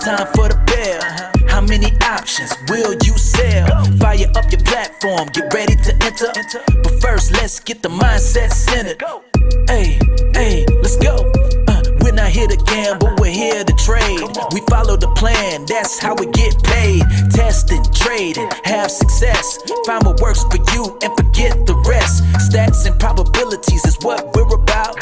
time for the bell. How many options will you sell? Fire up your platform, get ready to enter. But first, let's get the mindset centered. Hey, let's go. We're not here to gamble, we're here to trade. We follow the plan, that's how we get paid. Testing, trading, have success. Find what works for you and forget the rest. Stats and probabilities is what we're about.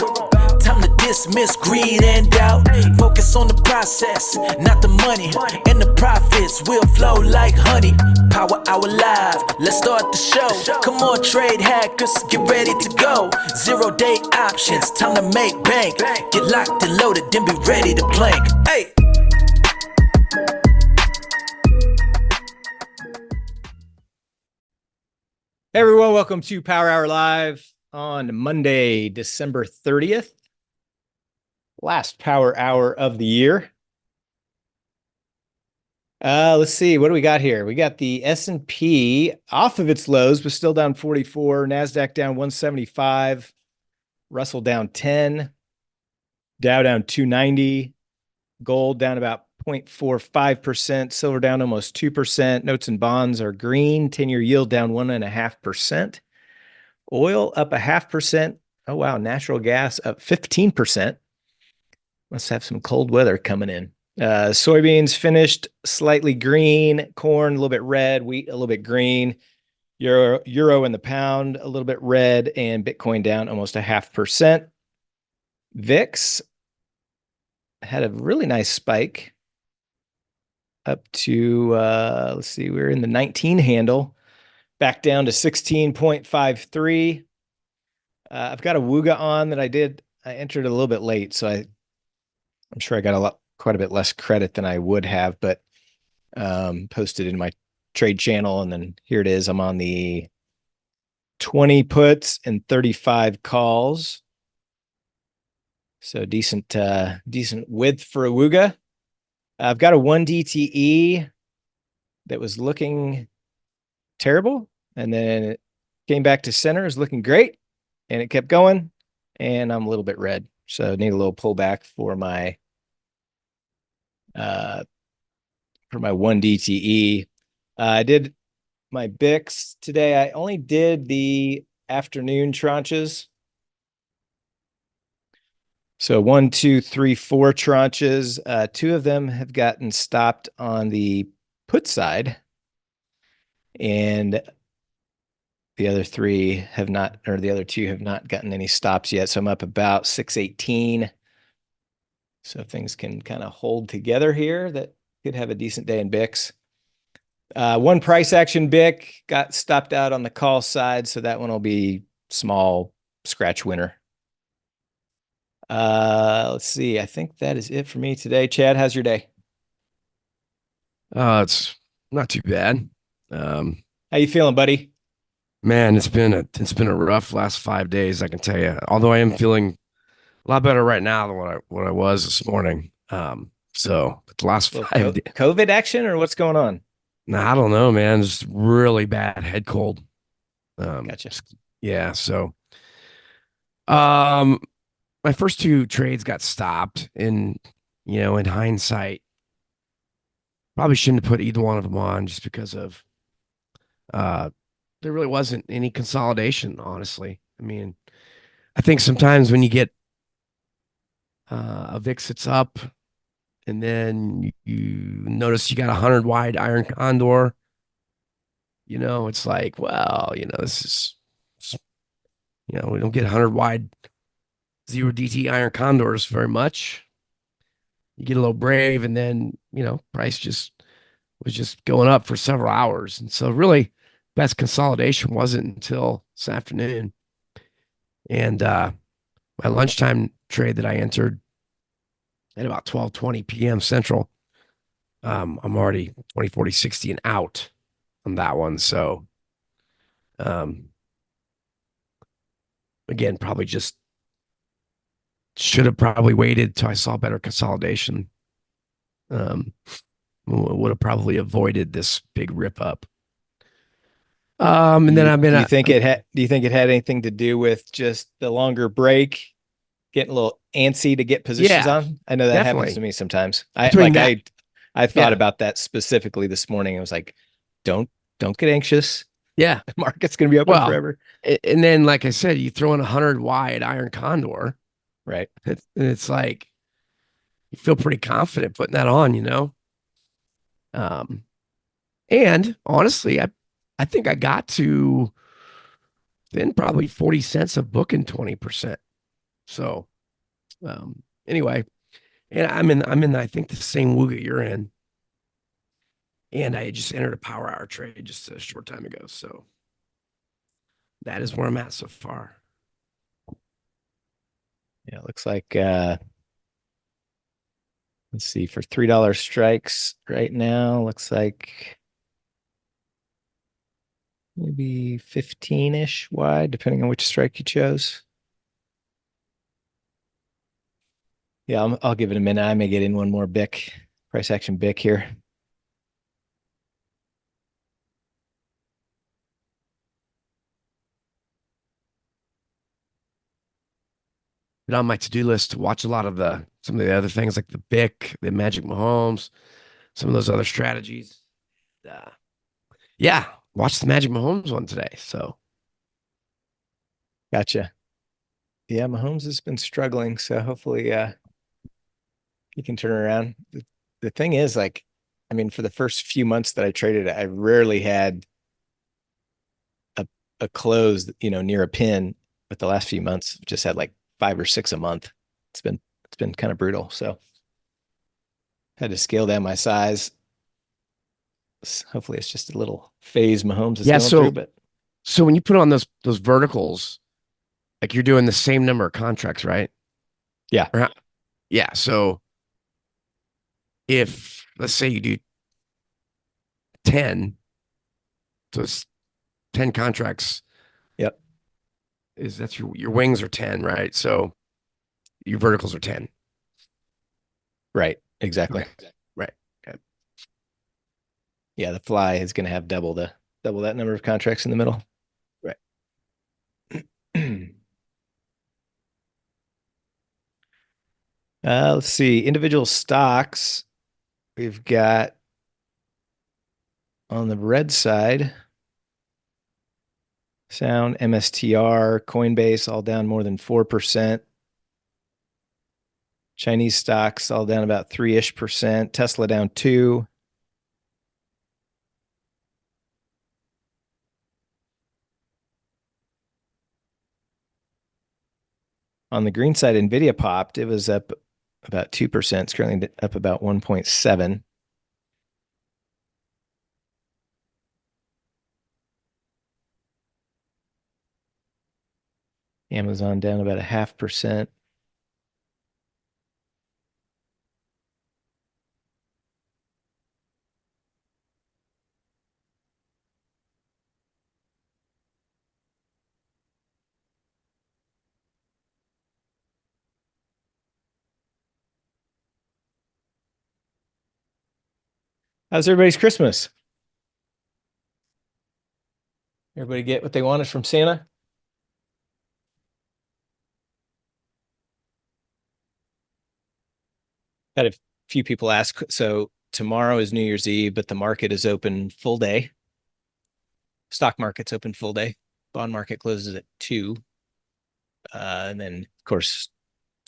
Time to dismiss greed and doubt. Focus on the process, not the money. And the profits will flow like honey. Power Hour Live, let's start the show. Come on, trade hackers, get ready to go. 0-day options, time to make bank. Get locked and loaded, then be ready to plank. Hey! Hey everyone, welcome to Power Hour Live on Monday, December 30th. Last Power Hour of the year. Let's see, what do we got here? We got the S&P off of its lows, but still down 44. NASDAQ down 175. Russell down 10. Dow down 290. Gold down about 0.45%. Silver down almost 2%. Notes and bonds are green. 10-year yield down 1.5%. Oil up 0.5%. Oh, wow. Natural gas up 15%. Must have some cold weather coming in. Soybeans finished slightly green. Corn a little bit red. Wheat a little bit green. Euro and the pound a little bit red. And Bitcoin down almost 0.5%. VIX had a really nice spike up to, let's see, we're in the 19 handle, back down to 16.53. I've got a Wooga on that I entered a little bit late, so I'm sure I got quite a bit less credit than I would have, but posted in my trade channel, and then here it is. I'm on the 20 puts and 35 calls. So decent width for a Wooga. I've got a 1 DTE that was looking terrible, and then it came back to center, is looking great, and it kept going, and I'm a little bit red. So I need a little pullback for my 1 DTE. I did my BICs today. I only did the afternoon tranches. So 1, 2, 3, 4 tranches. 2 of them have gotten stopped on the put side, and the other 3 have not, or the other 2 have not gotten any stops yet. So I'm up about 618. So if things can kind of hold together here, that could have a decent day in BICs. 1 price action BIC got stopped out on the call side, so that one will be small scratch winner. Let's see. I think that is it for me today. Chad, how's your day? It's not too bad. How you feeling, buddy? Man, it's been a rough last 5 days, I can tell you. Although I am feeling a lot better right now than what I was this morning. So the last 5 days. COVID action, or what's going on? No, I don't know, man. Just really bad head cold. Gotcha. Yeah. So, my first 2 trades got stopped, and in hindsight, probably shouldn't have put either one of them on, just because of there really wasn't any consolidation, honestly. I mean, I think sometimes when you get a VIX that's up, and then you notice you got 100 wide iron Condor, it's like, well, this is, we don't get 100 wide 0 DT iron Condors very much. You get a little brave, and then, price was just going up for several hours. And so really best consolidation wasn't until this afternoon. And my lunchtime trade that I entered at about 12:20 p.m. Central, I'm already 20, 40, 60 and out on that one. So again, probably just should have probably waited till I saw better consolidation. Would have probably avoided this big rip up. And then I've been. Do you think it had anything to do with just the longer break, getting a little antsy to get positions on? I know that happens to me sometimes. I I thought Yeah. about that specifically this morning. I was like, don't don't get anxious. Yeah. The market's going to be open Well, forever. and then, like I said, you throw in 100 wide iron condor. Right. It's like you feel pretty confident putting that on, you know? Um, and honestly, I think I got to then probably 40 cents of booking 20%. So anyway, and I'm in I think the same wooga you're in. And I just entered a power hour trade just a short time ago. So that is where I'm at so far. Yeah, it looks like let's see, for $3 strikes right now, looks like maybe 15-ish wide, depending on which strike you chose. Yeah, I'll give it a minute. I may get in one more BIC, price action BIC here. But on my to-do list to watch a lot of some of the other things like the BIC, the Magic Mahomes, some of those other strategies. Uh, yeah, watch the Magic Mahomes one today. So Gotcha. Yeah, Mahomes has been struggling, so hopefully he can turn around. The thing is, like, I mean, for the first few months that I traded, I rarely had a close, near a pin. But the last few months, just had like 5 or 6 a month. It's been kind of brutal. So had to scale down my size. Hopefully, it's just a little phase Mahomes is yeah, going through. so But so when you put on those verticals, like you're doing the same number of contracts, right? yeah, Yeah. So if let's say you do 10, so it's 10 contracts, yep, that's your wings are 10, right? So your verticals are 10. right, exactly. Okay. Right. Okay. Yeah, the fly is going to have double that number of contracts in the middle. Right. Let's see. Individual stocks. We've got on the red side, Sound, MSTR, Coinbase, all down more than 4%. Chinese stocks all down about 3-ish%. Tesla down 2. On the green side, Nvidia popped. It was up about 2%. It's currently up about 1.7. Amazon down about 0.5%. How's everybody's Christmas? Everybody get what they wanted from Santa? Had a few people ask. So tomorrow is New Year's Eve, but the market is open full day. Stock market's open full day. Bond market closes at 2. And then, of course,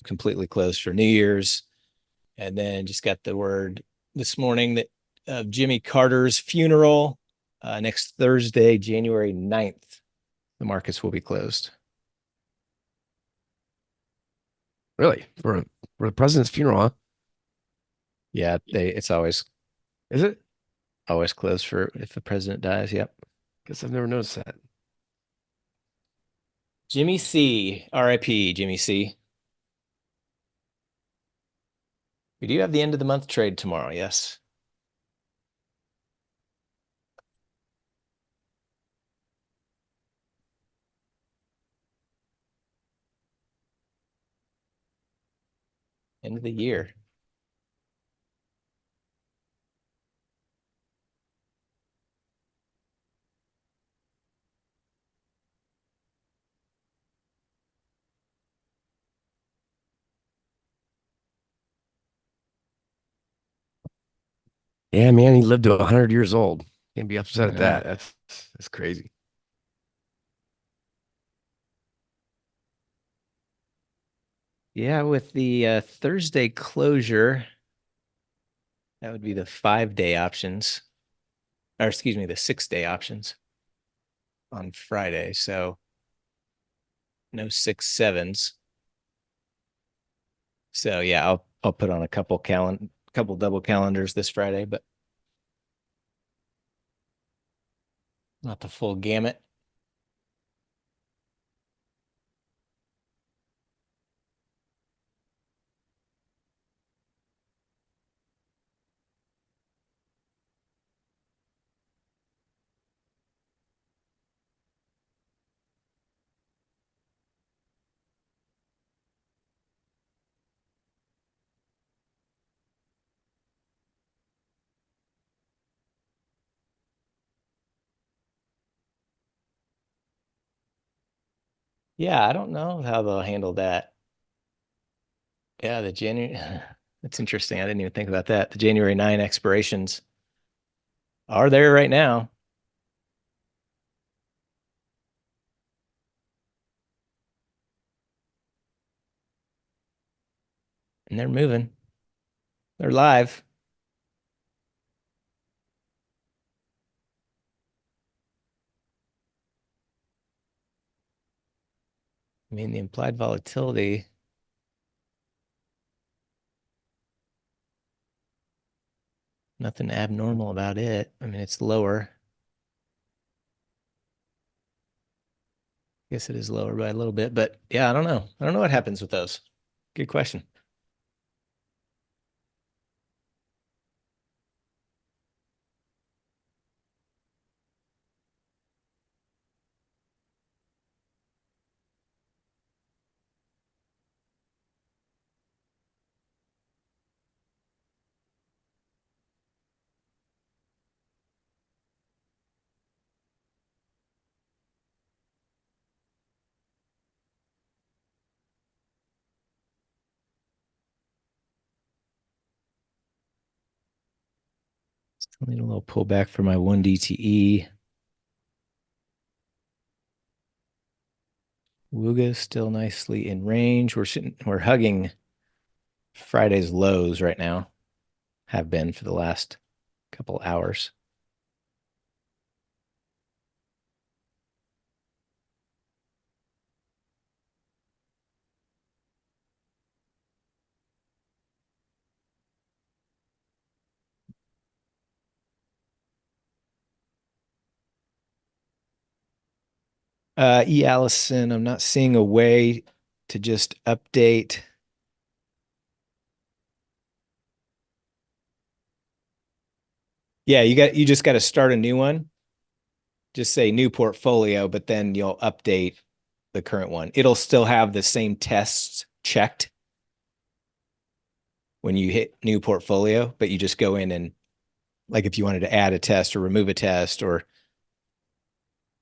completely closed for New Year's. And then just got the word this morning that Jimmy Carter's funeral next Thursday, January 9th, the markets will be closed. Really? For the president's funeral, huh? Yeah, it's always Is it? closed for if the president dies. Yep. Guess I've never noticed that. Jimmy C. RIP, Jimmy C. We do have the end of the month trade tomorrow. Yes. End of the year. Yeah, man, he lived to 100 years old. Can't be upset at Yeah. that. That's crazy. Yeah, with the Thursday closure, that would be the 5-day options, or excuse me, the 6-day options on Friday. So no 6/7s. So yeah, I'll put on a couple double calendars this Friday, but not the full gamut. Yeah, I don't know how they'll handle that. Yeah, the January that's interesting. I didn't even think about that. The January 9 expirations are there right now, and they're moving. They're live. I mean, the implied volatility, nothing abnormal about it. I mean, it's lower. I guess it is lower by a little bit, but yeah, I don't know. I don't know what happens with those. Good question. Still need a little pullback for my 1 DTE. Wooga still nicely in range. We're hugging Friday's lows right now. Have been for the last couple hours. Allison, I'm not seeing a way to just update. Yeah, you just got to start a new one. Just say new portfolio, but then you'll update the current one. It'll still have the same tests checked when you hit new portfolio, but you just go in and, like, if you wanted to add a test or remove a test or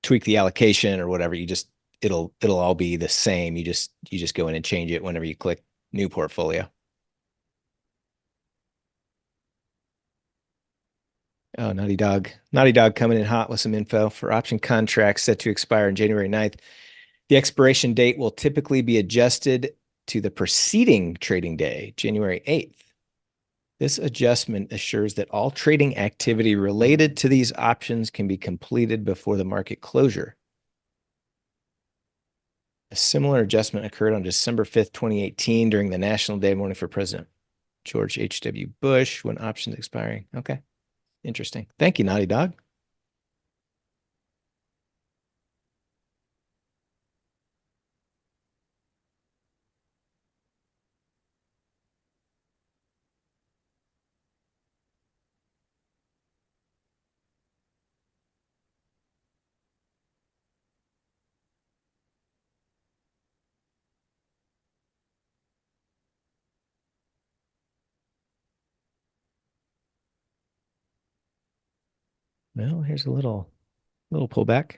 tweak the allocation or whatever, it'll all be the same. You just go in and change it whenever you click new portfolio. Oh, Naughty Dog. Naughty Dog coming in hot with some info for option contracts set to expire on January 9th. The expiration date will typically be adjusted to the preceding trading day, January 8th. This adjustment assures that all trading activity related to these options can be completed before the market closure. A similar adjustment occurred on December 5th, 2018 during the National Day mourning for President George H.W. Bush when options expiring. Okay. Interesting. Thank you, Naughty Dog. Well, here's a little pullback.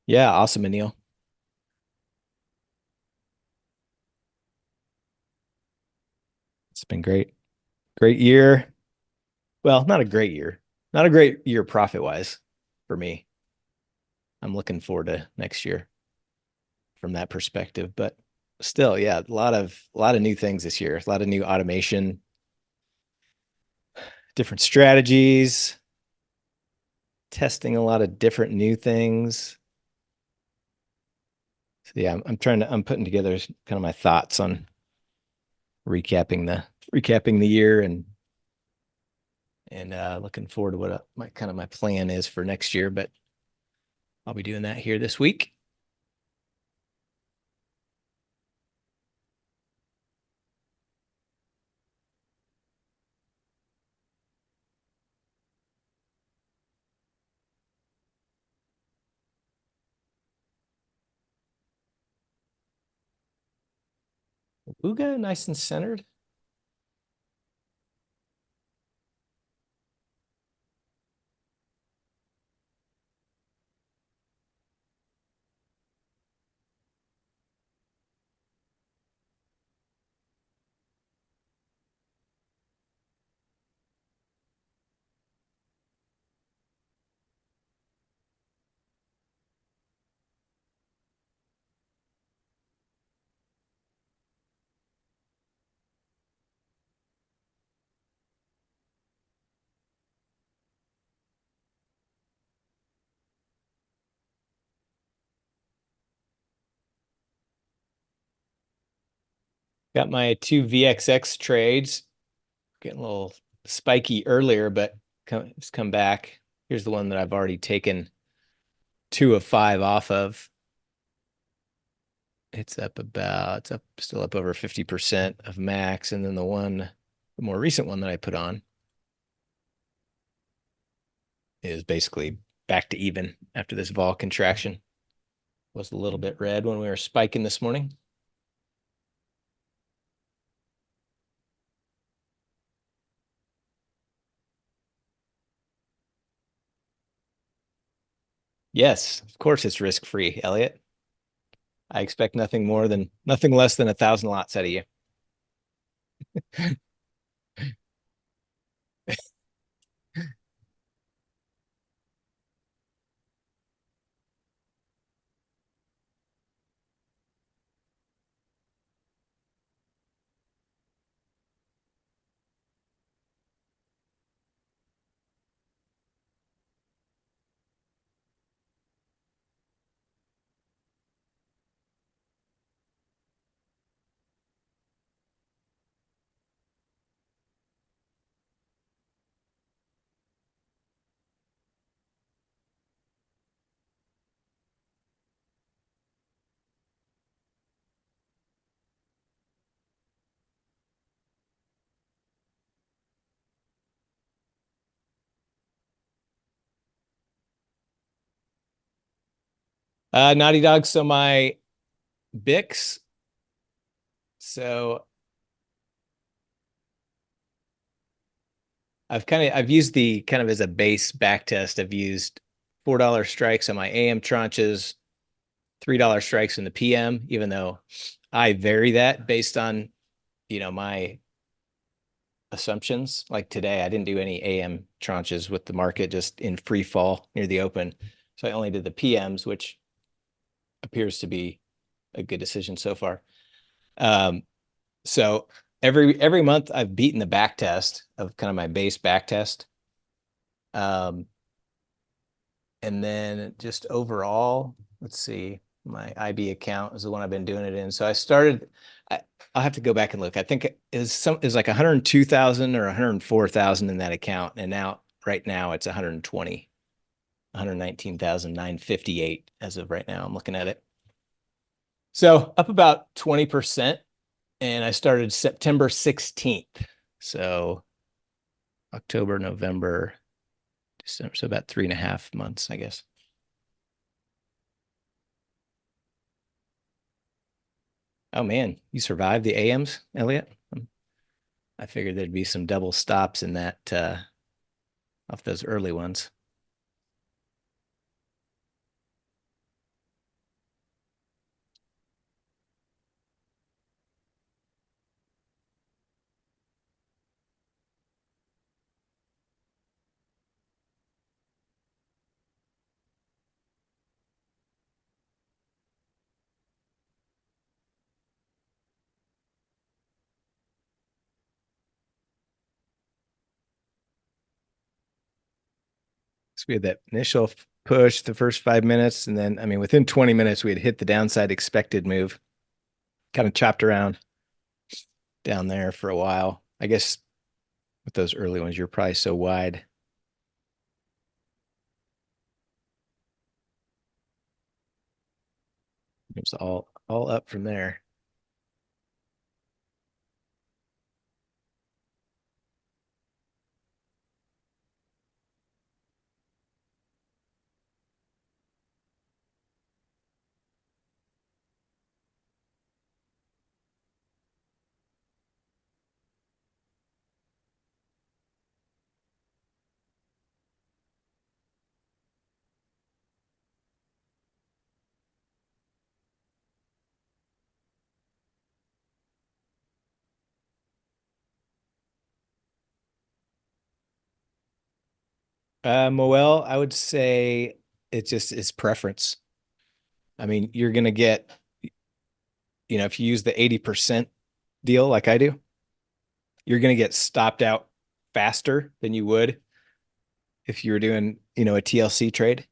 Yeah, awesome, Anil. It's been great. Great year. Well, not a great year. Not a great year profit-wise for me. I'm looking forward to next year from that perspective, but still, yeah, a lot of new things this year. A lot of new automation, different strategies, testing a lot of different new things. So yeah, I'm putting together kind of my thoughts on recapping the year and looking forward to what my plan is for next year, but I'll be doing that here this week. Uga, nice and centered. Got my two VXX trades, getting a little spiky earlier, but it's come back. Here's the one that I've already taken 2 of 5 off of. It's still up over 50% of max. And then the more recent one that I put on is basically back to even after this vol contraction. Was a little bit red when we were spiking this morning. Yes, of course it's risk-free, Elliot. I expect nothing less than 1,000 lots out of you. Naughty Dog. So my Bix. So I've used the kind of as a base back test. I've used $4 strikes on my AM tranches, $3 strikes in the PM, even though I vary that based on, my assumptions. Like today, I didn't do any AM tranches with the market just in free fall near the open. So I only did the PMs, which appears to be a good decision so far. So every month I've beaten the back test of kind of my base back test. And then just overall, let's see, my IB account is the one I've been doing it in. So I'll have to go back and look. I think it was like 102,000 or 104,000 in that account. And right now it's 119,958 as of right now. I'm looking at it. So up about 20%. And I started September 16th. So October, November, December. So about 3.5 months, I guess. Oh man, you survived the AMs, Elliot? I figured there'd be some double stops in that off those early ones. So we had that initial push the first 5 minutes, and then I mean within 20 minutes we had hit the downside expected move. Kind of chopped around down there for a while. I guess with those early ones, you're probably so wide. It was all up from there. Moel, I would say it just is preference. I mean, you're gonna get, if you use the 80% deal like I do, you're gonna get stopped out faster than you would if you were doing, a TLC trade.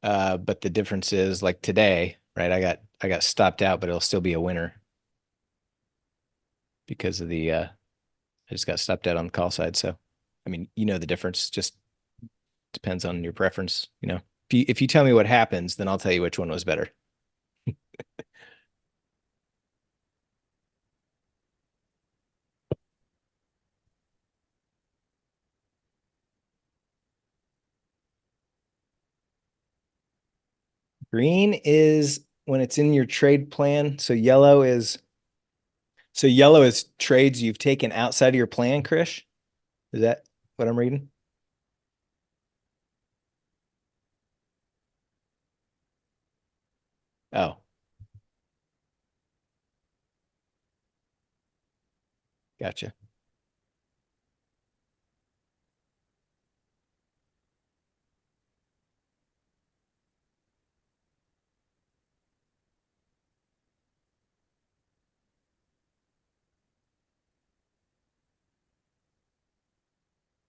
But the difference is like today, right? I got stopped out, but it'll still be a winner because of I just got stopped out on the call side. So, I mean, the difference just depends on your preference. If you tell me what happens, then I'll tell you which one was better. Green is when it's in your trade plan. So yellow is trades you've taken outside of your plan, Krish. Is that what I'm reading? Oh, gotcha.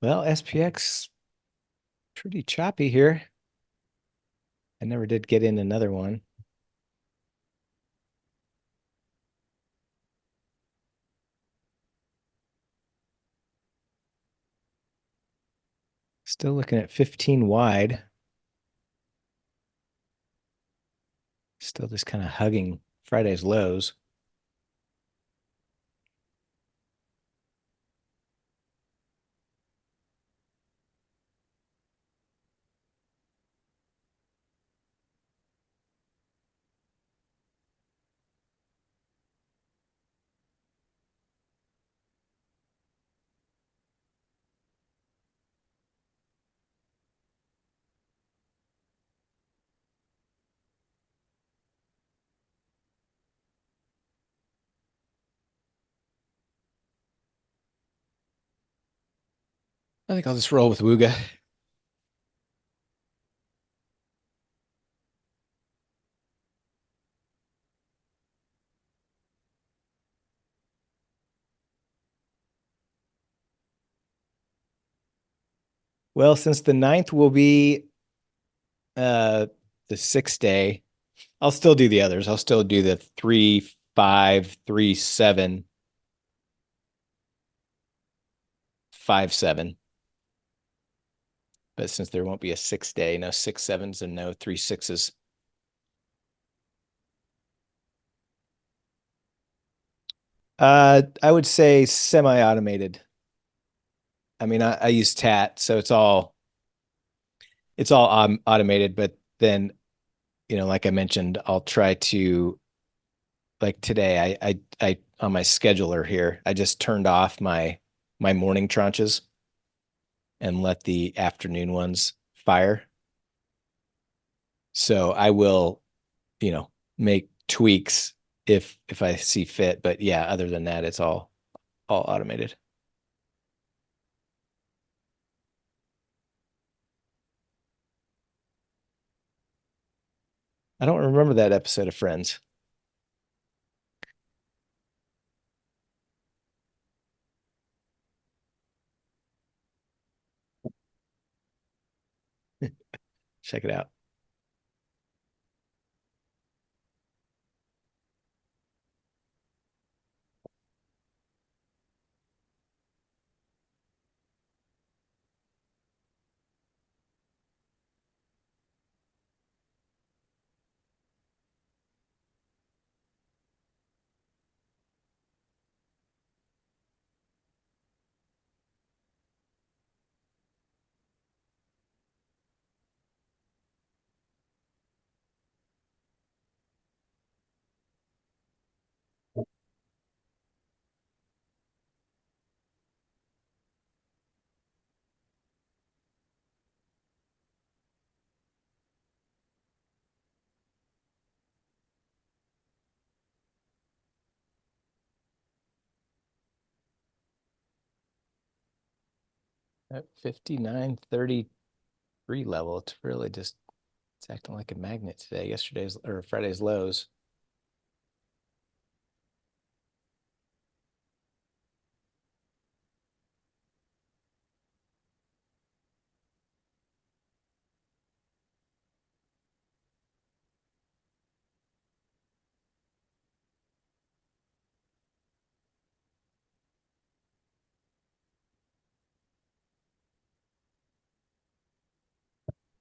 Well, SPX pretty choppy here. I never did get in another one. Still looking at 15 wide. Still just kind of hugging Friday's lows. I think I'll just roll with Wooga. Well, since the 9th will be uh the 6th day, I'll still do the others. I'll still do the 3, 5, 3, 7, 5, 7. But since there won't be a 6th day, no 6 sevens and no 3 sixes. I would say semi-automated. I mean, I use TAT, so it's all automated, but then, like I mentioned, I'll try to, like today, I on my scheduler here, I just turned off my morning tranches and let the afternoon ones fire. So I will, make tweaks if I see fit. But yeah, other than that, it's all automated. I don't remember that episode of Friends. Check it out. At 59.33 level, it's really just it's acting like a magnet today. Yesterday's or Friday's lows.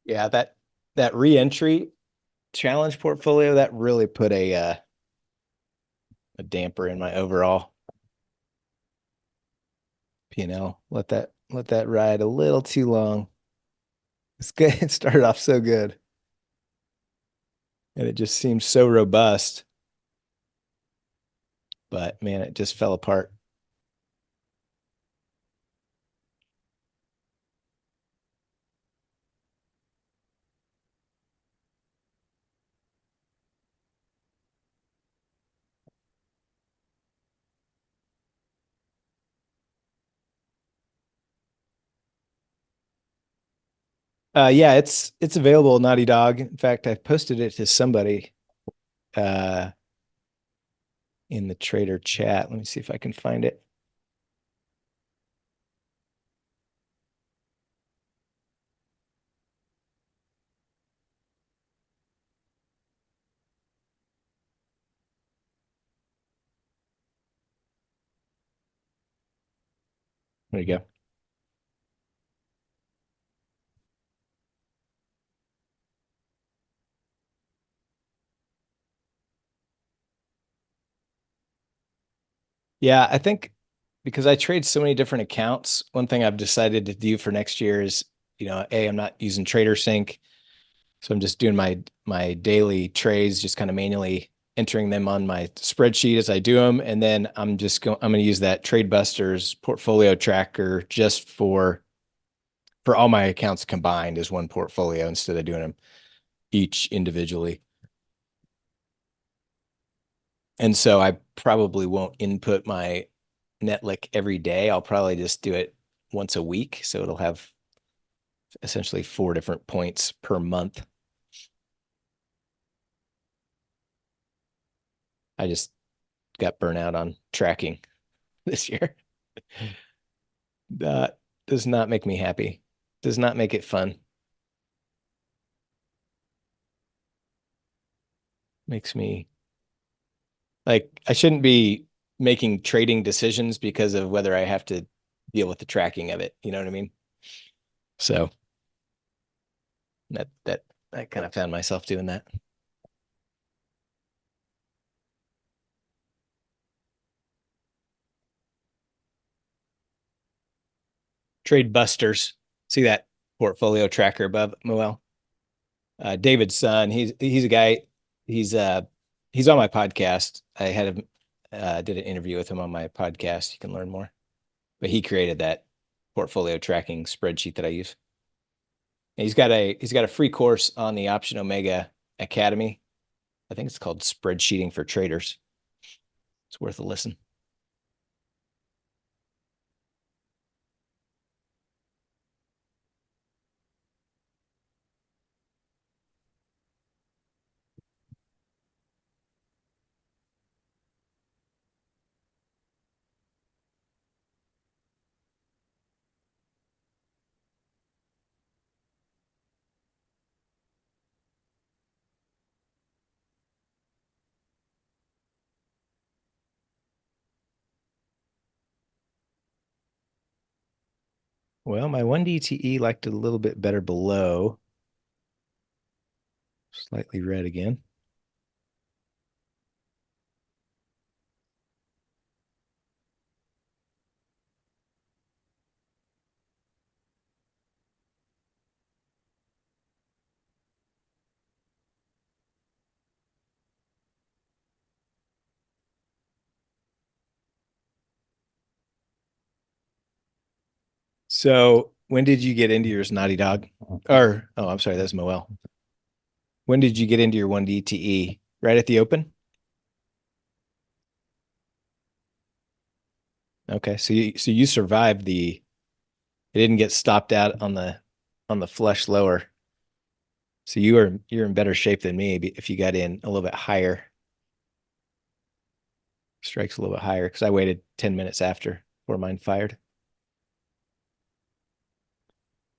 Yeah, that re-entry challenge portfolio that really put a damper in my overall P&L. Let that ride a little too long. It's good. It started off so good. And it just seemed so robust. But man, it just fell apart. Yeah, it's available, Naughty Dog. In fact, I posted it to somebody uh in the trader chat. Let me see if I can find it. There you go. Yeah, I think because I trade so many different accounts, one thing I've decided to do for next year is, I'm not using TraderSync. So I'm just doing my daily trades, just kind of manually entering them on my spreadsheet as I do them. And then I'm going to use that Trade Busters portfolio tracker just for all my accounts combined as one portfolio instead of doing them each individually. And so I probably won't input my Netlick every day. I'll probably just do it once a week. So it'll have essentially 4 different points per month. I just got burnt out on tracking this year. That does not make me happy. Does not make it fun. Makes me like I shouldn't be making trading decisions because of whether I have to deal with the tracking of it. You know what I mean? So that I kind of found myself doing that. Trade Busters. See that portfolio tracker above Moel? David's son. He's a guy. He's he's on my podcast. I had him did an interview with him on my podcast. You can learn more. But he created that portfolio tracking spreadsheet that I use. And he's got a free course on the Option Omega Academy. I think it's called Spreadsheeting for Traders. It's worth a listen. Well, my one DTE liked it a little bit better below. Slightly red again. So when did you get into your Snotty Dog? Or, oh, I'm sorry, that's Moel. When did you get into your one DTE? Right at the open? Okay, so you survived it didn't get stopped out on the flush lower. So you're in better shape than me if you got in a little bit higher. Strikes a little bit higher because I waited 10 minutes after before mine fired.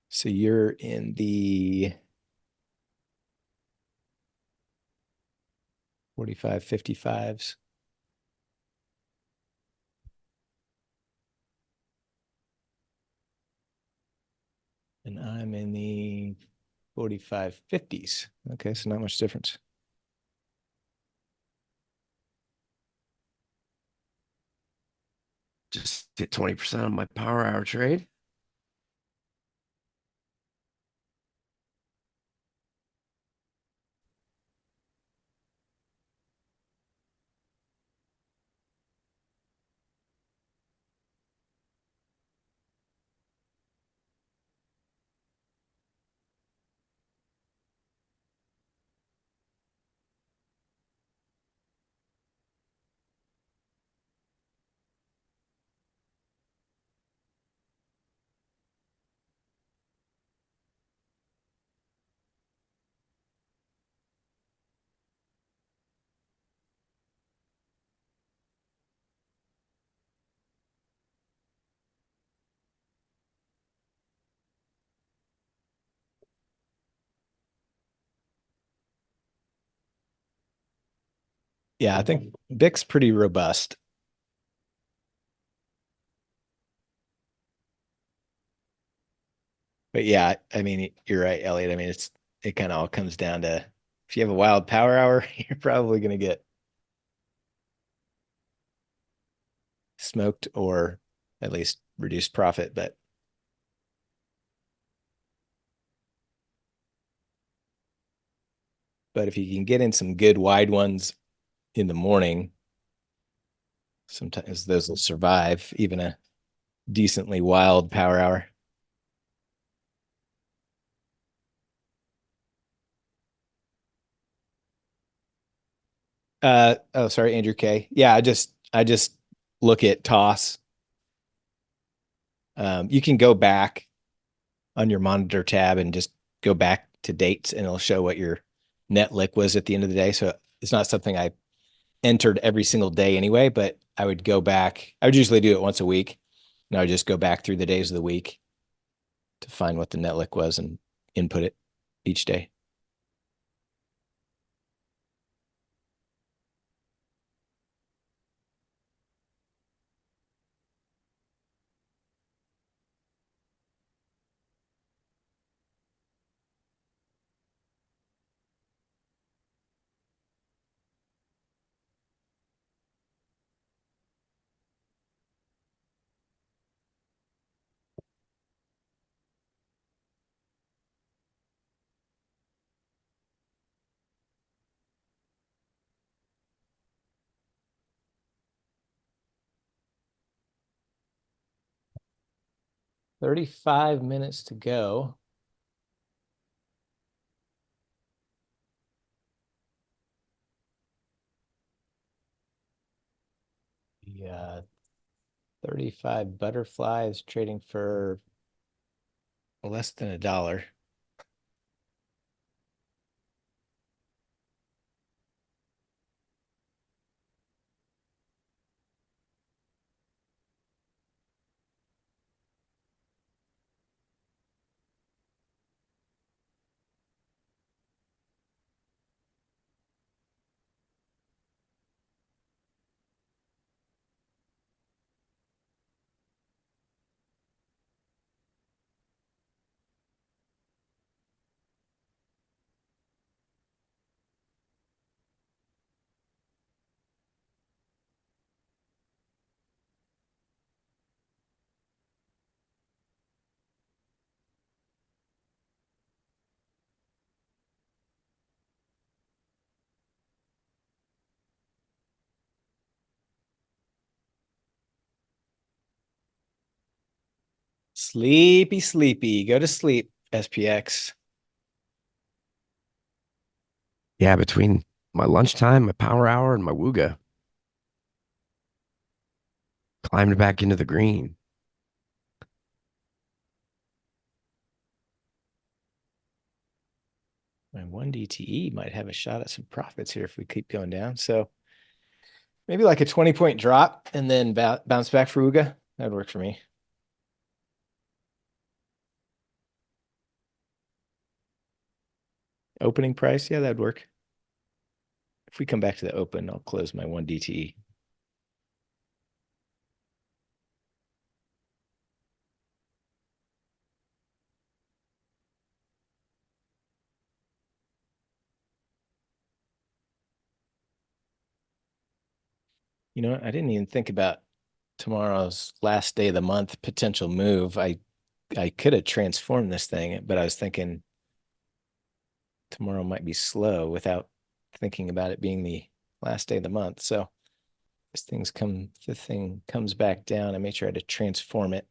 So you're in the 45, 55s. And I'm in the 45, 50s. Okay, so not much difference. Just hit 20% on my power hour trade. Yeah, I think Bic's pretty robust. But yeah, I mean, you're right, Elliot. I mean, it kind of all comes down to if you have a wild power hour, you're probably going to get smoked or at least reduced profit. But if you can get in some good wide ones in the morning, sometimes those will survive even a decently wild power hour. Oh, sorry, Andrew K. Yeah, I just look at toss. You can go back on your monitor tab and just go back to dates and it'll show what your net lick was at the end of the day. So it's not something I entered every single day anyway, but I would go back. I would usually do it once a week. And I would just go back through the days of the week to find what the net lick was and input it each day. 35 minutes to go. The 35 butterfly is trading for less than $1. Sleepy, sleepy. Go to sleep, SPX. Yeah, between my lunchtime, my power hour, and my Wooga, climbed back into the green. And one DTE might have a shot at some profits here if we keep going down. So maybe like a 20-point drop and then bounce back for Uga. That'd work for me. Opening price, yeah, that'd work. If we come back to the open, I'll close my one DTE. You know what? I didn't even think about tomorrow's last day of the month potential move. I could have transformed this thing, but I was thinking tomorrow might be slow without thinking about it being the last day of the month. So the thing comes back down. I may try to transform it.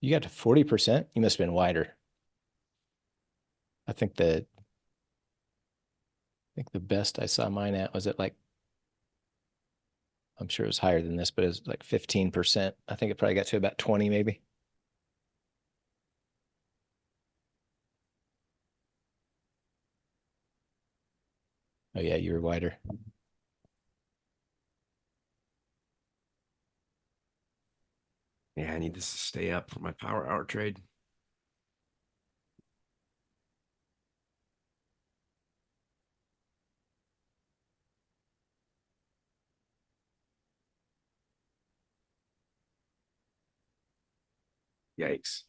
You got to 40%. You must have been wider. I think the best I saw mine at was at like, I'm sure it was higher than this, but it was like 15%. I think it probably got to about 20 maybe. Oh yeah, you were wider. Yeah, I need this to stay up for my power hour trade. Yikes.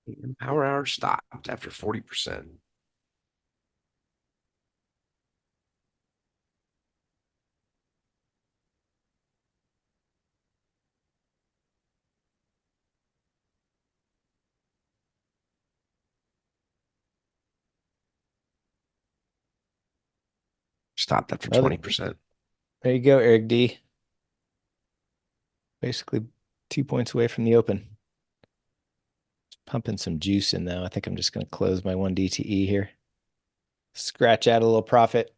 And power hour stopped after 40%. Stopped after 20%. There you go, Eric D. Basically 2 points away from the open. Pumping some juice in though. I think I'm just going to close my one DTE here. Scratch out a little profit.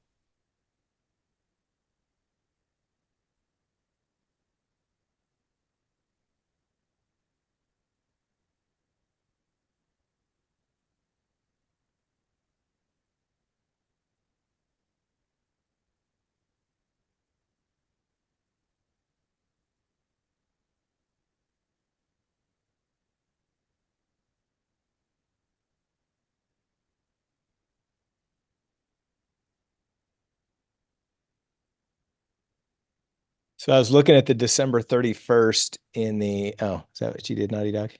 So I was looking at the December 31st in the, oh, is that what you did, Naughty Dog?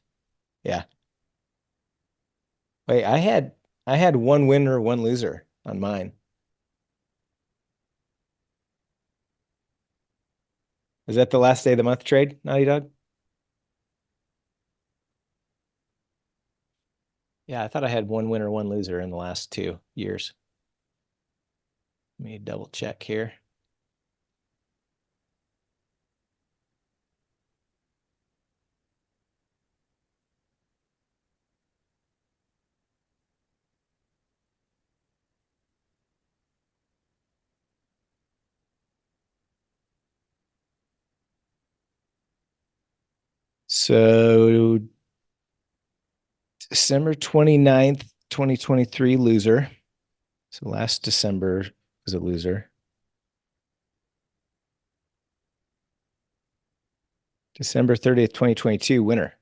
Yeah. Wait, I had one winner, one loser on mine. Is that the last day of the month trade, Naughty Dog? Yeah, I thought I had one winner, one loser in the last 2 years. Let me double check here. So December 29th, 2023 loser. So last December was a loser. December 30th, 2022 winner.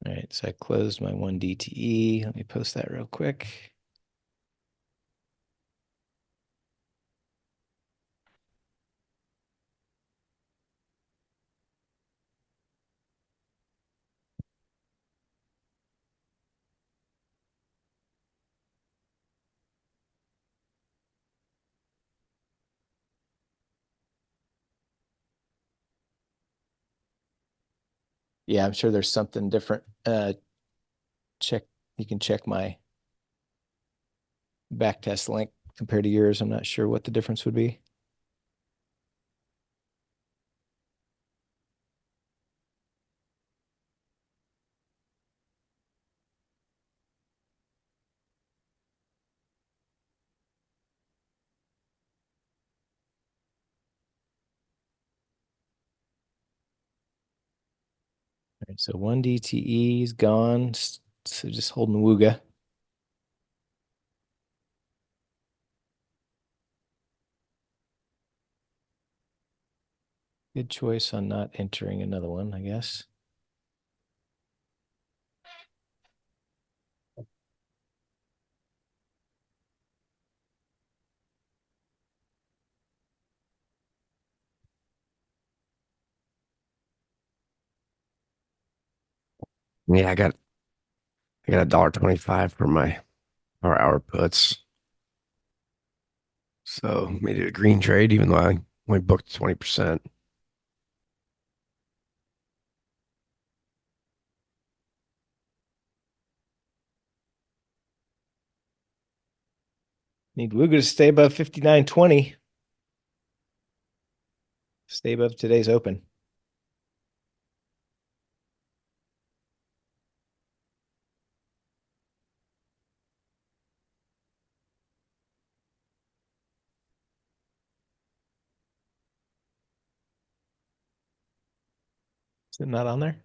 All right, so I closed my one DTE. Let me post that real quick. Yeah, I'm sure there's something different. You can check my backtest link compared to yours. I'm not sure what the difference would be. All right, so one DTE is gone. So just holding Wooga. Good choice on not entering another one, I guess. Yeah, I got $1.25 for my hour puts. So made it a green trade, even though I only booked 20%. Need Wooga to stay above 59.20. Stay above today's open. Is it not on there?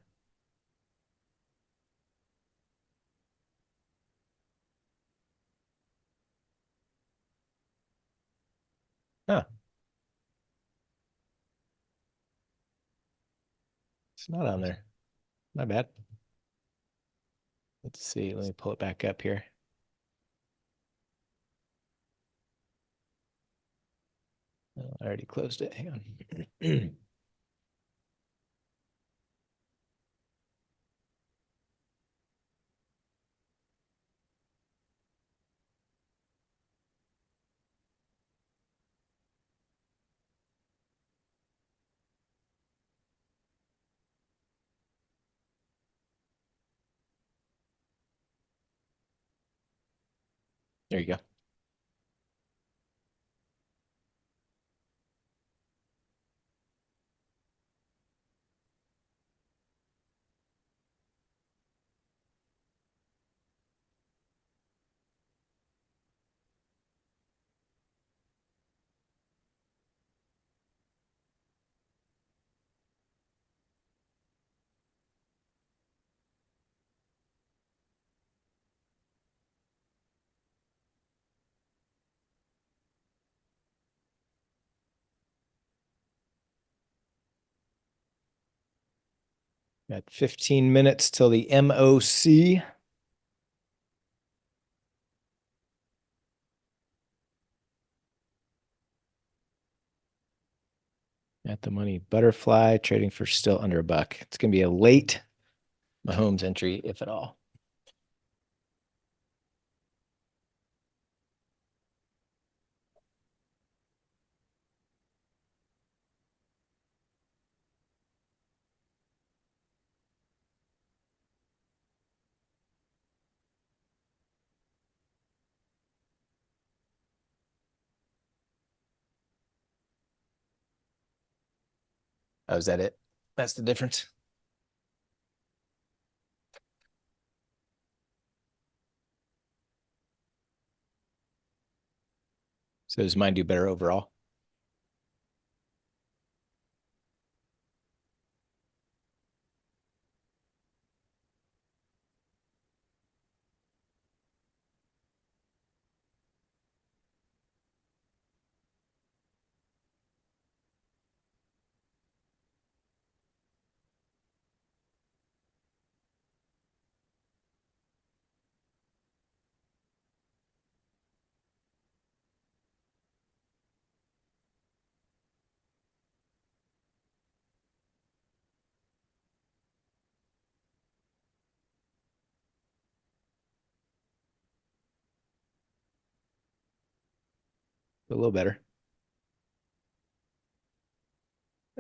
Huh. It's not on there. My bad. Let's see. Let me pull it back up here. Oh, I already closed it. Hang on. There you go. Got 15 minutes till the MOC. At the money butterfly, trading for still under $1. It's going to be a late Mahomes entry, if at all. Oh, is that it? That's the difference. So does mine do better overall? A little better.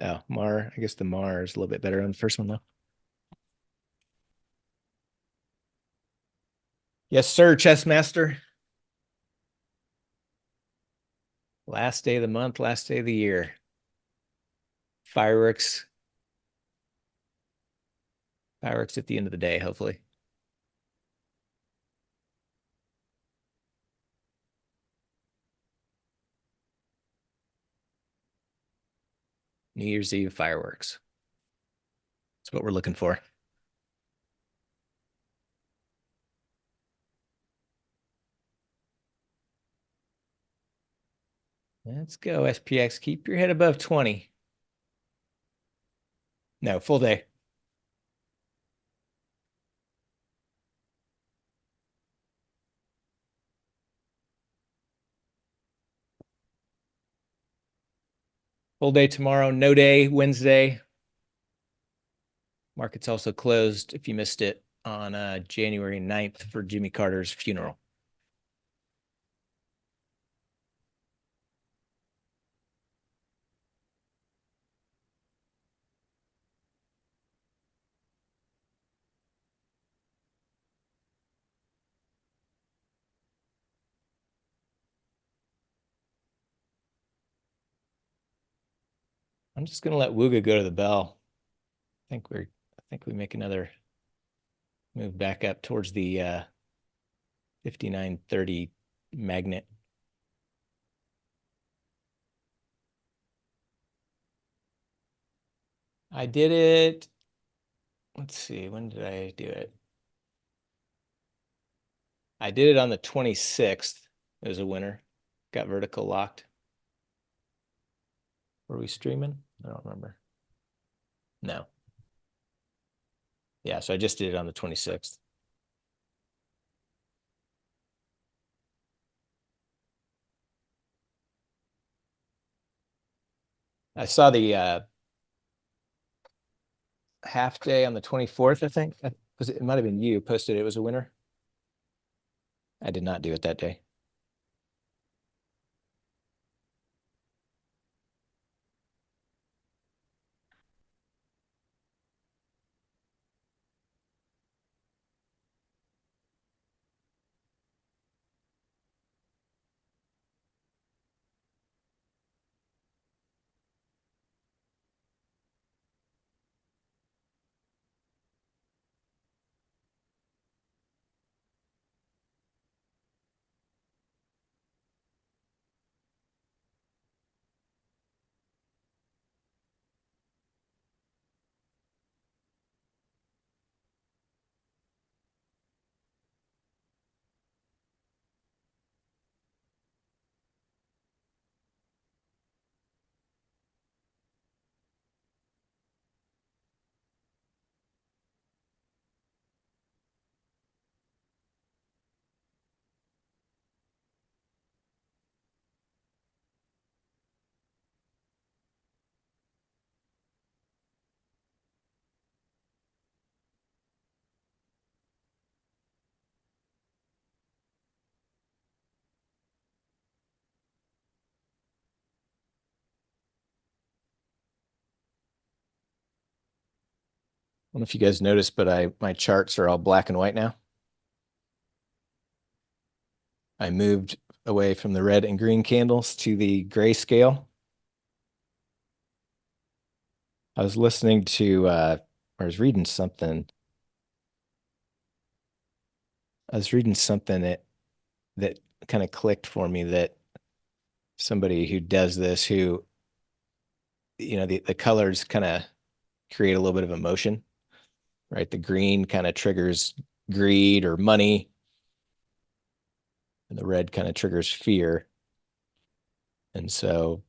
Oh, Mar. I guess the Mar is a little bit better on the first one, though. Yes, sir, chess master. Last day of the month, last day of the year. Fireworks. Fireworks at the end of the day, hopefully. New Year's Eve fireworks. That's what we're looking for. Let's go, SPX. Keep your head above 20. No, full day. Full day tomorrow, no day Wednesday. Market's also closed if you missed it on January 9th for Jimmy Carter's funeral. I'm just gonna let Wooga go to the bell. I think we make another move back up towards the 59.30 magnet. I did it. Let's see, when did I do it? I did it on the 26th. It was a winner. Got vertical locked. Were we streaming? I don't remember. No. Yeah, so I just did it on the 26th. I saw the half day on the 24th, I think. It might have been you posted it was a winner. I did not do it that day. I don't know if you guys noticed, but my charts are all black and white now. I moved away from the red and green candles to the gray scale. I was listening to I was reading something. I was reading something that kind of clicked for me, that somebody who does this, who, the colors kind of create a little bit of emotion, right? The green kind of triggers greed or money, and the red kind of triggers fear. And so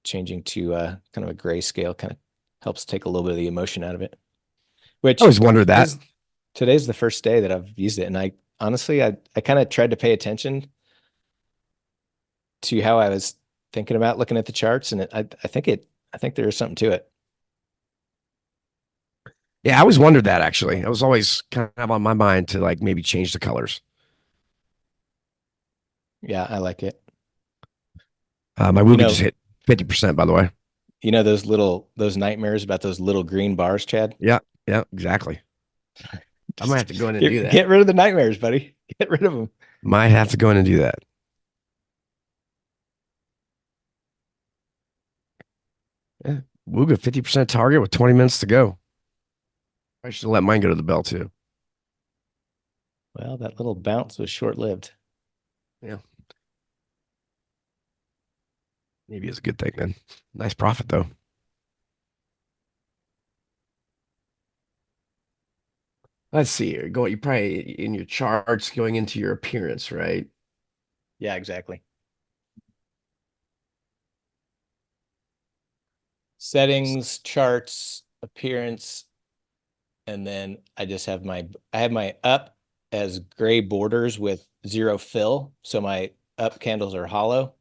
changing to kind of a gray scale kind of helps take a little bit of the emotion out of it. Which I always wondered that. Today's the first day that I've used it, and I honestly I kind of tried to pay attention to how I was thinking about looking at the charts, and I think there is something to it. Yeah, I always wondered that, actually. I was always kind of on my mind to like maybe change the colors. Yeah, I like it. My Wooga just hit 50%, by the way. You know those nightmares about those little green bars, Chad? Yeah, exactly. I might have to go in and do that. Get rid of the nightmares, buddy. Get rid of them. Might have to go in and do that. Yeah. Wooga 50% target with 20 minutes to go. I should let mine go to the bell too. Well, that little bounce was short-lived. Yeah. Maybe it's a good thing then. Nice profit though. Let's see here. You probably in your charts going into your appearance, right? Yeah, exactly. Settings, charts, appearance, and then I just have I have my up as gray borders with 0 fill. So my up candles are hollow.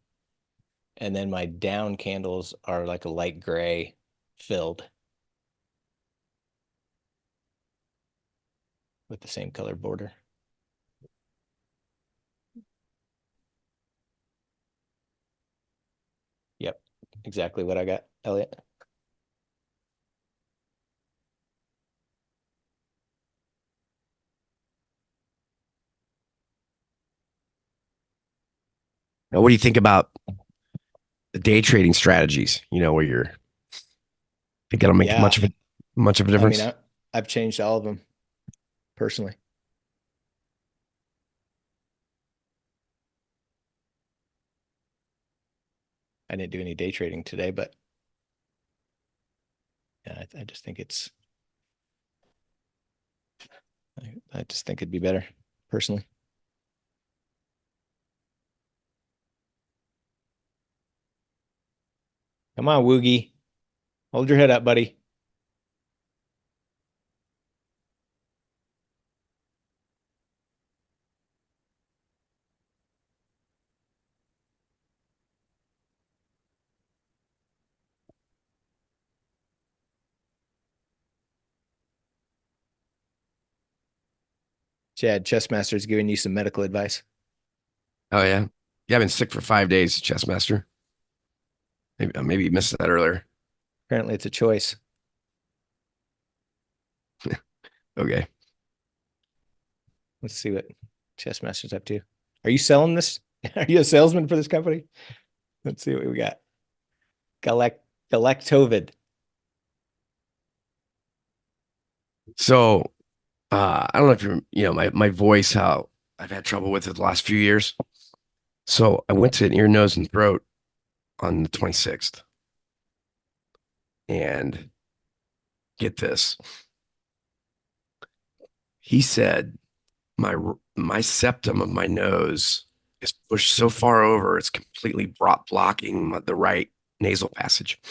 And then my down candles are like a light gray filled with the same color border. Yep, exactly what I got, Elliot. Now, what do you think about the day trading strategies? Where you're think it'll make Yeah, much of a I mean, difference? I've changed all of them personally. I didn't do any day trading today, but yeah, I just think I just think it'd be better personally. Come on, Woogie. Hold your head up, buddy. Chad, Chessmaster's giving you some medical advice. Oh yeah. Yeah, I've been sick for 5 days, chess master. Maybe you missed that earlier. Apparently it's a choice. Okay. Let's see what Chessmaster's up to. Are you selling this? Are you a salesman for this company? Let's see what we got. Galactovid. So I don't know if my voice, how I've had trouble with it the last few years. So I went to an ear, nose, and throat on the 26th. And get this. He said my septum of my nose is pushed so far over it's completely blocking the right nasal passage.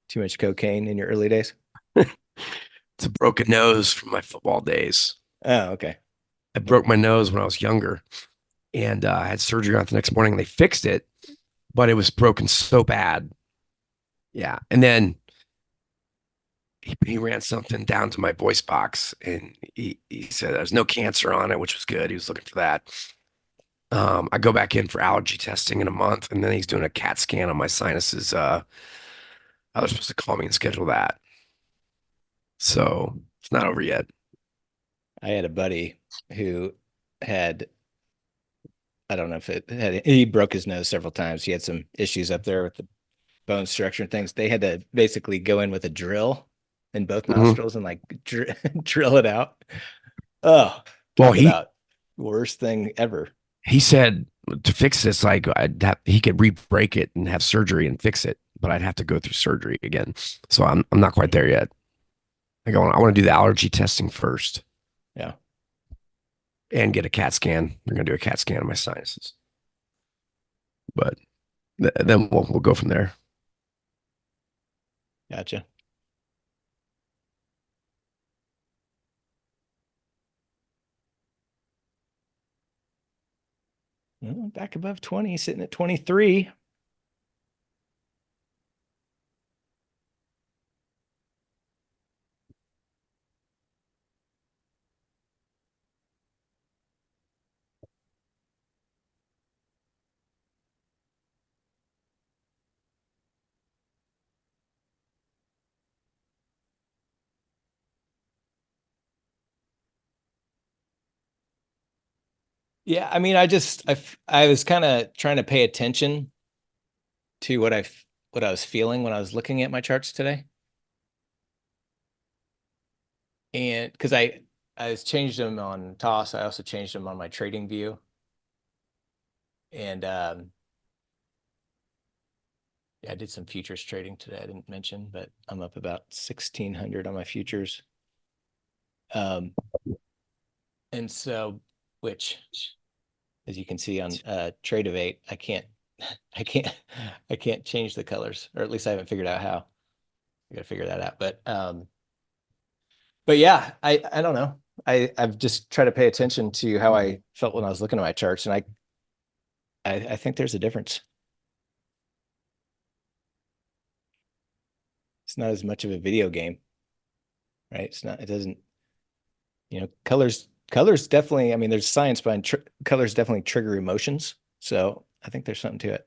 Too much cocaine in your early days? It's a broken nose from my football days. Oh, okay. I broke my nose when I was younger, and I had surgery on it the next morning. And they fixed it, but it was broken so bad. Yeah, and then he ran something down to my voice box, and he said there's no cancer on it, which was good. He was looking for that. I go back in for allergy testing in a month, and then he's doing a CAT scan on my sinuses. I was supposed to call me and schedule that. So it's not over yet. I had a buddy who had, I don't know if he broke his nose several times. He had some issues up there with the bone structure and things. They had to basically go in with a drill in both Mhm. nostrils and like drill it out. Oh, Well, talk about worst thing ever. he said to fix this, like he could re-break it and have surgery and fix it, but I'd have to go through surgery again. So I'm not quite there yet. Like I want to do the allergy testing first. Yeah. And get a CAT scan. They're gonna do a CAT scan of my sinuses, but then we'll go from there. Gotcha. Well, back above 20, sitting at 23. Yeah, I mean, I was kind of trying to pay attention to what I was feeling when I was looking at my charts today. And because I changed them on toss, I also changed them on my trading view. And yeah, I did some futures trading today. I didn't mention, but I'm up about 1,600 on my futures. And so, which, as you can see on Trade of 8, I can't, I can't, I can't change the colors, or at least I haven't figured out how. I got to figure that out. But yeah, I don't know. I've just tried to pay attention to how I felt when I was looking at my charts, and I think there's a difference. It's not as much of a video game, right? It's not. It doesn't. Colors definitely. I mean, there's science behind colors. Definitely trigger emotions. So I think there's something to it.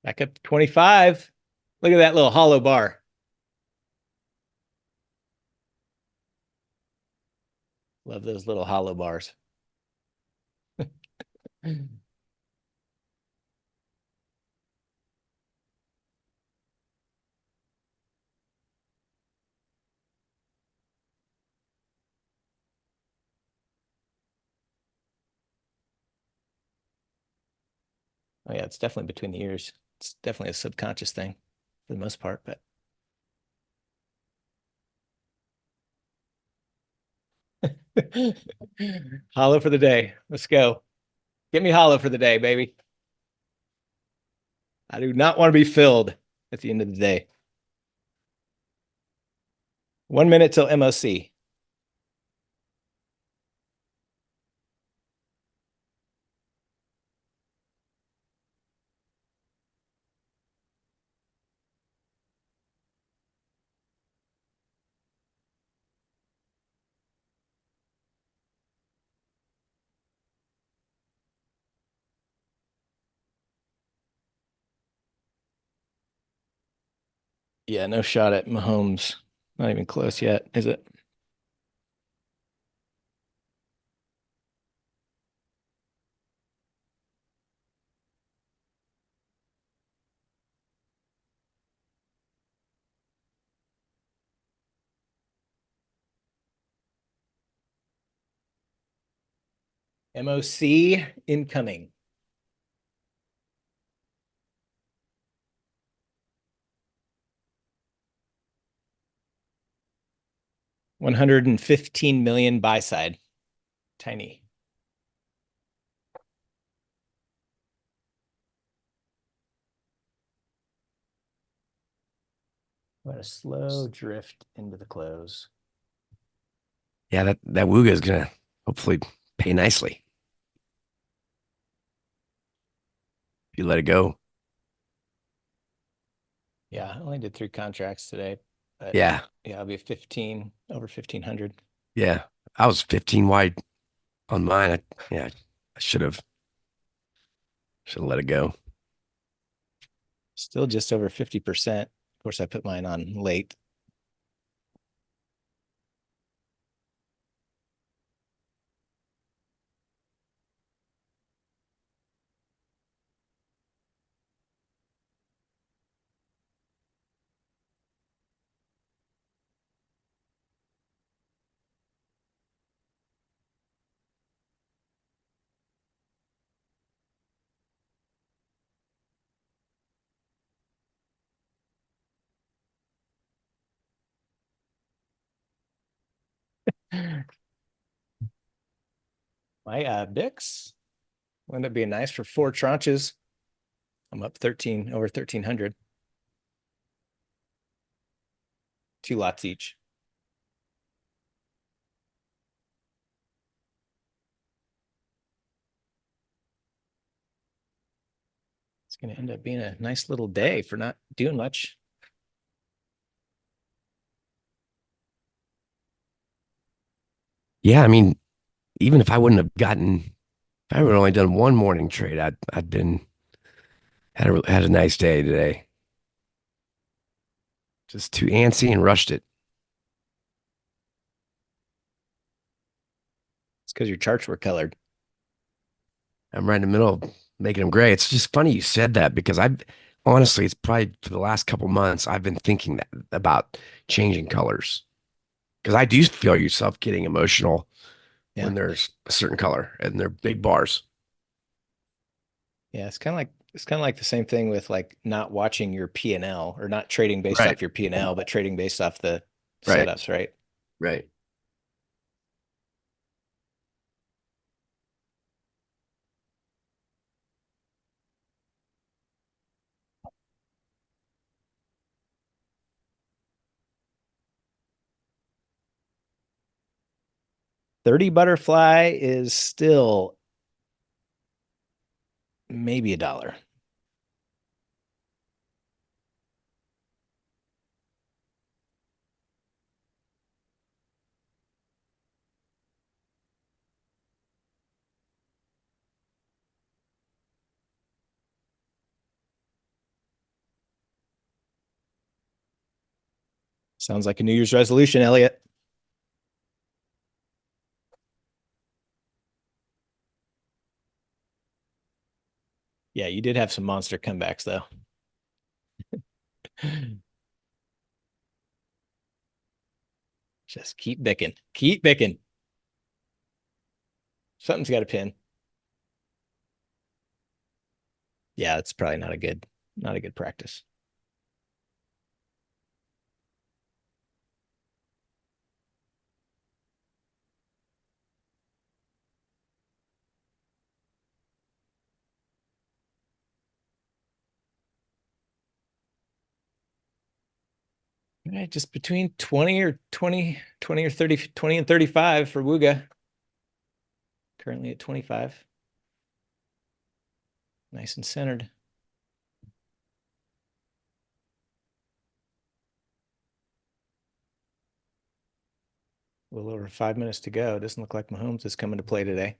Back up to 25. Look at that little hollow bar. Love those little hollow bars. Oh yeah, it's definitely between the ears. It's definitely a subconscious thing for the most part, but hollow for the day. Let's go. Get me hollow for the day, baby. I do not want to be filled at the end of the day. 1 minute till MOC. Yeah, no shot at Mahomes. Not even close yet, is it? MOC incoming. $115 million buy side. Tiny. What a slow drift into the close. Yeah, that Wooga is gonna hopefully pay nicely if you let it go. Yeah, I only did 3 contracts today, but Yeah, yeah, I'll be 15 over 1,500. yeah. I was 15 wide on mine. I should have let it go. Still just over 50%. Of course, I put mine on late. My BIX will end up being nice for 4 tranches. I'm up 13 over 1,300. 2 lots each. It's going to end up being a nice little day for not doing much. Yeah, I mean, even if I wouldn't have gotten, if I would have only done one morning trade, I'd been had a nice day today. Just too antsy and rushed it. It's because your charts were colored. I'm right in the middle of making them gray. It's just funny you said that because I've honestly, it's probably for the last couple months, I've been thinking that about changing colors because I do feel yourself getting emotional Yeah. when there's a certain color and they're big bars. Yeah, it's kind of like the same thing with like not watching your P&L or not trading based Right. off your P&L, but trading based off the Right. setups, right? Right. 30 butterfly is still maybe $1. Sounds like a New Year's resolution, Elliot. Yeah, you did have some monster comebacks though. Just keep bicking. Keep bicking. Something's got to pin. Yeah, it's probably not a good practice. All right, just between 20 or 20, 20 or 30, 20 and 35 for Wooga. Currently at 25. Nice and centered. A little over 5 minutes to go. Doesn't look like Mahomes is coming to play today.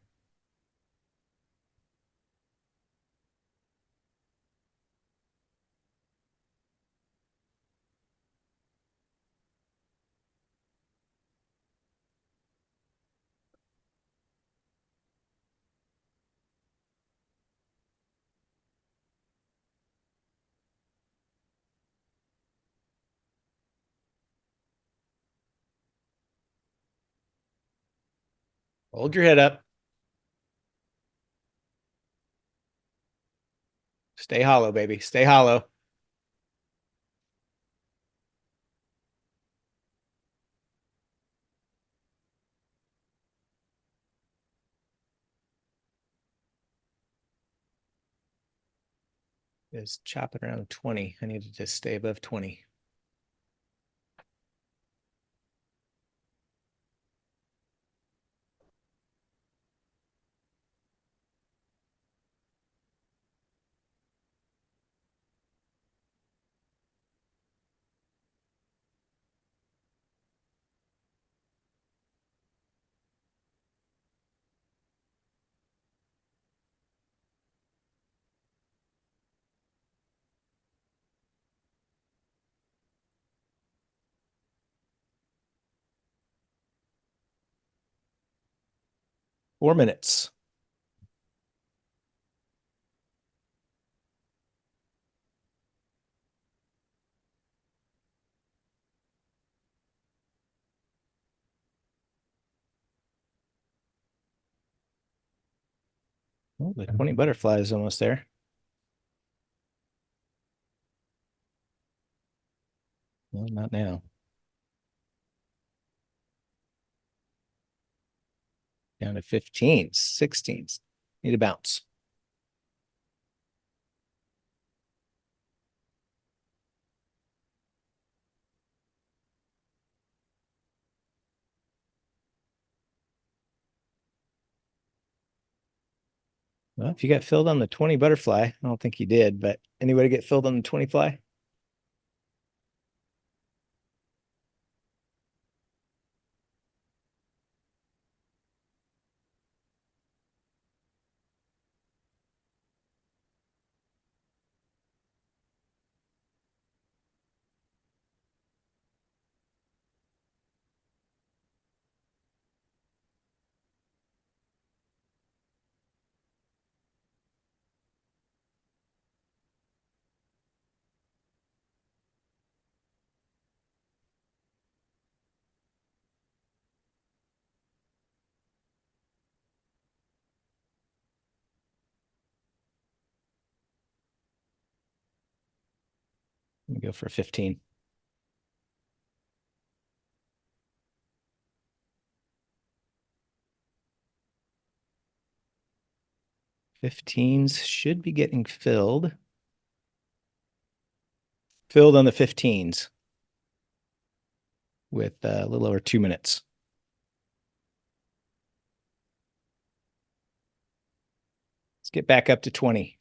Hold your head up. Stay hollow, baby. Stay hollow. Is chopping around 20. I needed to stay above 20. Four minutes. Oh, the 20 butterfly is almost there. Well, not now. Down to 15s, 16s. Need a bounce. Well, if you got filled on the 20 butterfly, I don't think you did, but anybody get filled on the 20 fly? Go for 15. Fifteens should be getting filled. Filled on the 15s with a little over 2 minutes. Let's get back up to 20.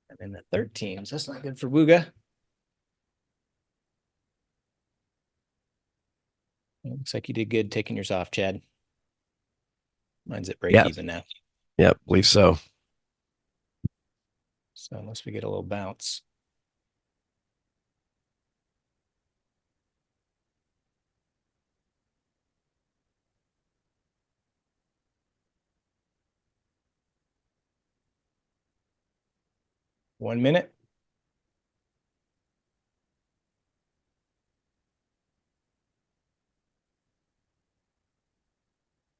And then the 13s. That's not good for Wooga. Looks like you did good taking yours off, Chad. Mine's at break even now. Yep, believe so. So unless we get a little bounce. One minute.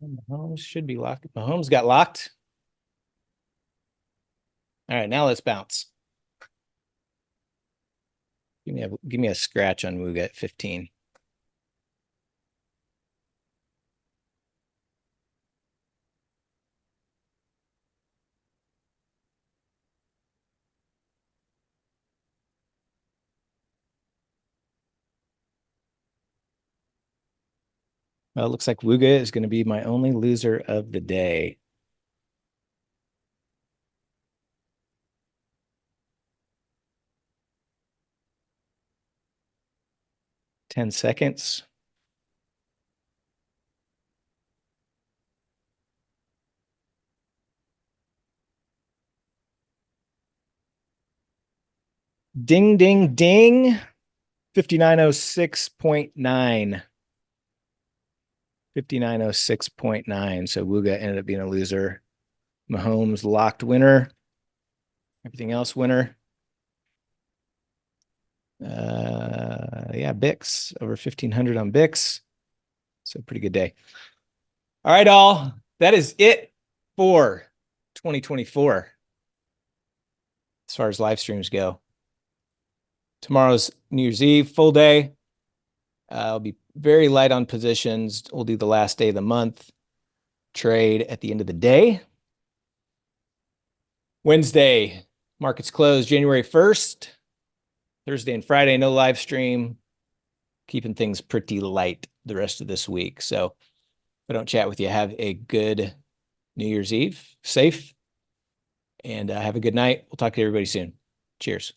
Mahomes should be locked. Mahomes got locked. All right, now let's bounce. Give me a scratch on Wooga at 15. Well, it looks like Wooga is going to be my only loser of the day. Ten seconds. Ding, ding, ding. 5906.9. 5906.9. So Wooga ended up being a loser. Mahomes locked winner. Everything else winner. Yeah, Bix over 1500 on Bix. So pretty good day. All right, all. That is it for 2024 as far as live streams go. Tomorrow's New Year's Eve, full day. I'll be very light on positions. We'll do the last day of the month. Trade at the end of the day. Wednesday, markets close January 1st. Thursday and Friday, no live stream. Keeping things pretty light the rest of this week. So if I don't chat with you, have a good New Year's Eve. Safe. And have a good night. We'll talk to everybody soon. Cheers.